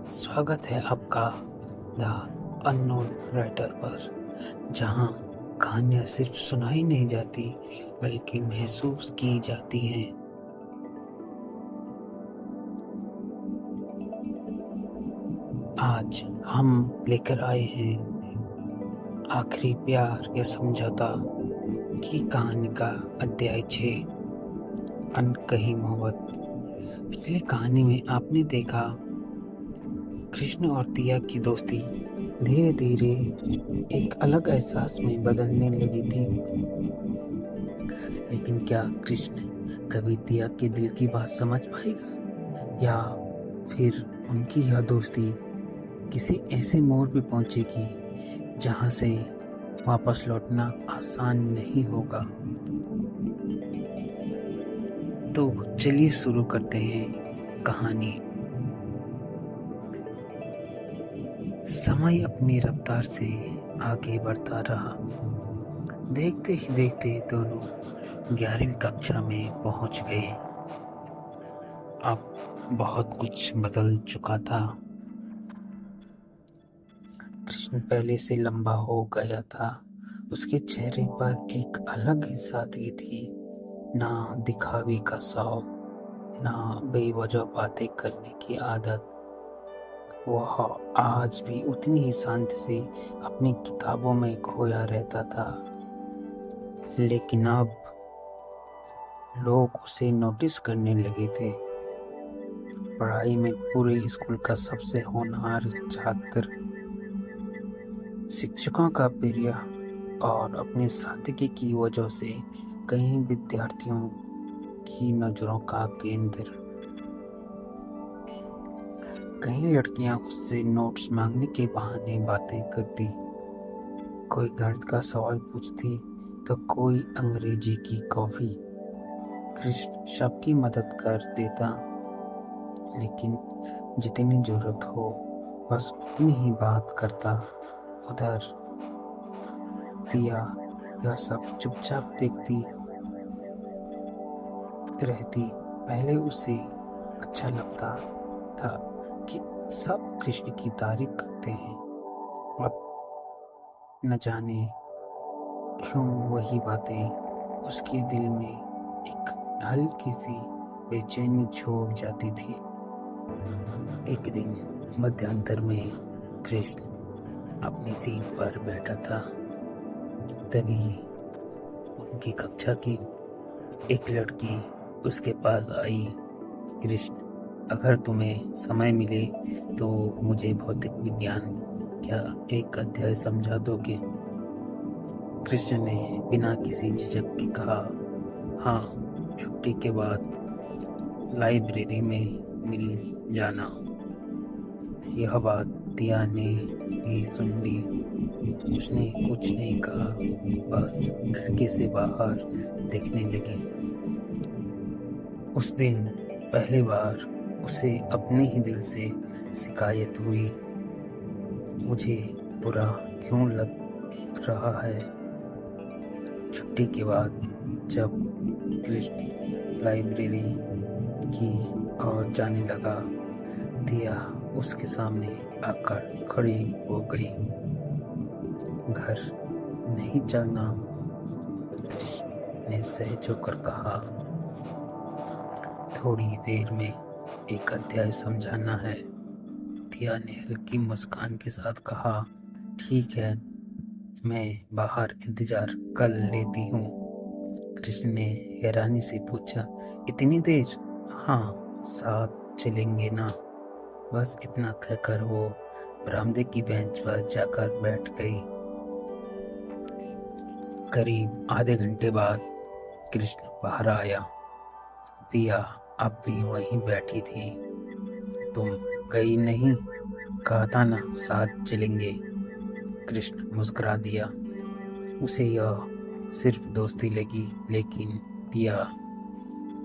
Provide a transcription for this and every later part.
स्वागत है आपका द अननोन राइटर पर, जहाँ कहानियाँ सिर्फ सुनाई नहीं जाती बल्कि महसूस की जाती हैं। आज हम लेकर आए हैं आखिरी प्यार या समझौता की कहानी का अध्याय 6, अनकही मोहब्बत। पिछली कहानी में आपने देखा कृष्ण और तिया की दोस्ती धीरे धीरे एक अलग एहसास में बदलने लगी थी। लेकिन क्या कृष्ण कभी तिया के दिल की बात समझ पाएगा, या फिर उनकी यह दोस्ती किसी ऐसे मोड़ पे पहुंचेगी जहां से वापस लौटना आसान नहीं होगा। तो चलिए शुरू करते हैं कहानी। समय अपनी रफ्तार से आगे बढ़ता रहा। देखते ही देखते दोनों 11वीं कक्षा में पहुंच गए। अब बहुत कुछ बदल चुका था। कृष्ण पहले से लंबा हो गया था। उसके चेहरे पर एक अलग ही सादगी थी। ना दिखावे का शौक, ना बेवजह बातें करने की आदत। वह आज भी उतनी ही शांति से अपनी किताबों में खोया रहता था। लेकिन अब लोग उसे नोटिस करने लगे थे। पढ़ाई में पूरे स्कूल का सबसे होनहार छात्र, शिक्षकों का प्रिय और अपनी सादगी की वजह से कई विद्यार्थियों की नजरों का केंद्र। कई लड़कियां उससे नोट्स मांगने के बहाने बातें करती। कोई गणित का सवाल पूछती तो कोई अंग्रेजी की कॉफी। कृष्ण सबकी मदद कर देता, लेकिन जितनी जरूरत हो बस उतनी ही बात करता। उधर तिया यह सब चुपचाप देखती रहती। पहले उसे अच्छा लगता था कि सब कृष्ण की तारीफ करते हैं। अब न जाने क्यों वही बातें उसके दिल में एक हल्की सी बेचैनी छोड़ जाती थी। एक दिन मध्यांतर में कृष्ण अपनी सीट पर बैठा था। तभी उनकी कक्षा की एक लड़की उसके पास आई। कृष्ण, अगर तुम्हें समय मिले तो मुझे भौतिक विज्ञान क्या एक अध्याय समझा दोगे? कृष्ण ने बिना किसी झिझक के कहा, हाँ, छुट्टी के बाद लाइब्रेरी में मिल जाना। यह बात तिया ने भी सुन ली। उसने कुछ नहीं कहा, बस खिड़की से बाहर देखने लगी। उस दिन पहली बार उसे अपने ही दिल से शिकायत हुई, मुझे बुरा क्यों लग रहा है? छुट्टी के बाद जब कृष्ण लाइब्रेरी की ओर जाने लगा, तिया उसके सामने आकर खड़ी हो गई। घर नहीं चलना? कृष्ण ने सहज होकर कहा, थोड़ी देर में एक अध्याय समझाना है। तिया ने हल्की मुस्कान के साथ कहा, ठीक है, मैं बाहर इंतजार कर लेती हूँ। कृष्ण ने हैरानी से पूछा, इतनी देर? हाँ, साथ चलेंगे ना? बस इतना कहकर वो बरामदे की बेंच पर जाकर बैठ गई। करीब आधे घंटे बाद कृष्ण बाहर आया। तिया अब भी वहीं बैठी थी। तुम गई नहीं? कहा था ना साथ चलेंगे। कृष्ण मुस्कुरा दिया। उसे यह सिर्फ दोस्ती लगी, लेकिन तिया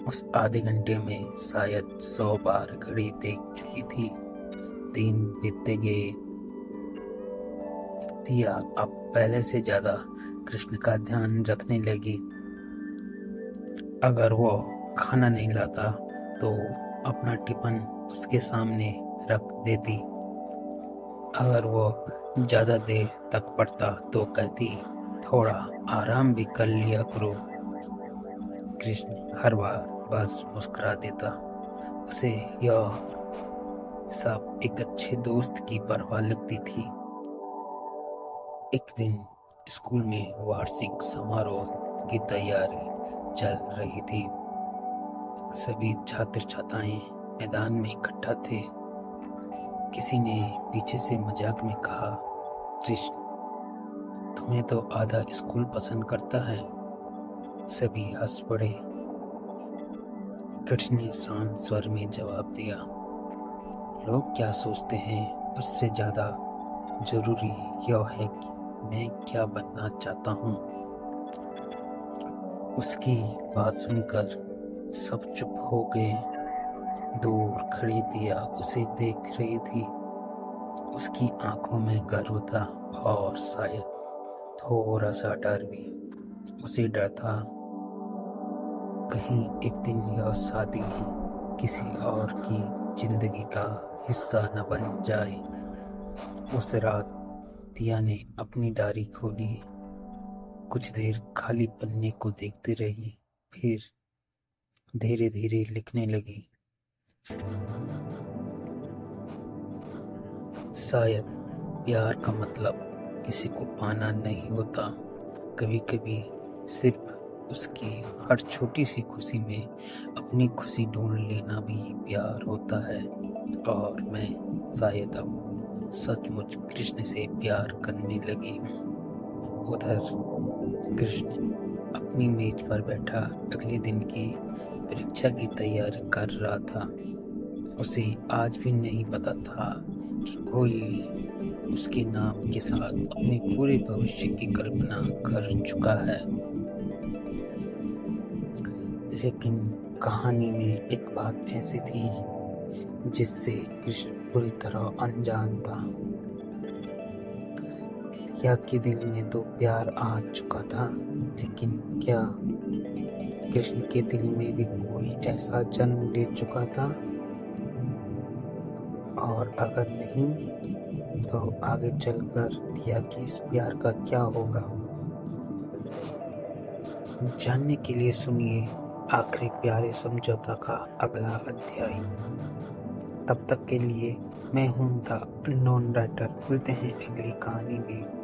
उस आधे घंटे में शायद 100 बार घड़ी देख चुकी थी। दिन बीतते गए। तिया अब पहले से ज्यादा कृष्ण का ध्यान रखने लगी। अगर वो खाना नहीं लाता तो अपना टिफिन उसके सामने रख देती। अगर वो ज़्यादा देर तक पढ़ता तो कहती, थोड़ा आराम भी कर लिया करो। कृष्ण हर बार बस मुस्कुरा देता। उसे यह सब एक अच्छे दोस्त की परवाह लगती थी। एक दिन स्कूल में वार्षिक समारोह की तैयारी चल रही थी। सभी छात्र छात्राएं मैदान में इकट्ठा थे। किसी ने पीछे से मजाक में कहा, कृष्ण, तुम्हें तो आधा स्कूल पसंद करता है। सभी हंस पड़े। कृष्ण ने शांत स्वर में जवाब दिया, लोग क्या सोचते हैं उससे ज़्यादा जरूरी यह है कि मैं क्या बनना चाहता हूँ। उसकी बात सुनकर सब चुप हो गए। दूर खड़ी दिया उसे देख रही थी। उसकी आंखों में गर्व था और शायद थोड़ा सा डर भी। उसे डर था कहीं एक दिन यह शादी किसी और की जिंदगी का हिस्सा न बन जाए। उस रात दिया ने अपनी डायरी खोली। कुछ देर खाली पन्ने को देखती रही, फिर धीरे धीरे लिखने लगी। शायद प्यार का मतलब किसी को पाना नहीं होता। कभी कभी सिर्फ उसकी हर छोटी सी खुशी में अपनी खुशी ढूंढ लेना भी प्यार होता है। और मैं शायद अब सचमुच कृष्ण से प्यार करने लगी हूँ। उधर कृष्ण अपनी मेज पर बैठा अगले दिन की परीक्षा की तैयारी कर रहा था। उसे आज भी नहीं पता था कि कोई उसके नाम के साथ अपने पूरे भविष्य की कल्पना कर चुका है। लेकिन कहानी में एक बात ऐसी थी जिससे कृष्ण पूरी तरह अनजान था। या कि दिल में तो प्यार आ चुका था, लेकिन क्या कृष्ण के दिल में भी कोई ऐसा जन्म ले चुका था? और अगर नहीं, तो आगे चलकर दिया कि इस प्यार का क्या होगा? जानने के लिए सुनिए आखिरी प्यारे समझौता का अगला अध्याय। तब तक के लिए मैं हूँ द अननोन राइटर। मिलते हैं अगली कहानी में।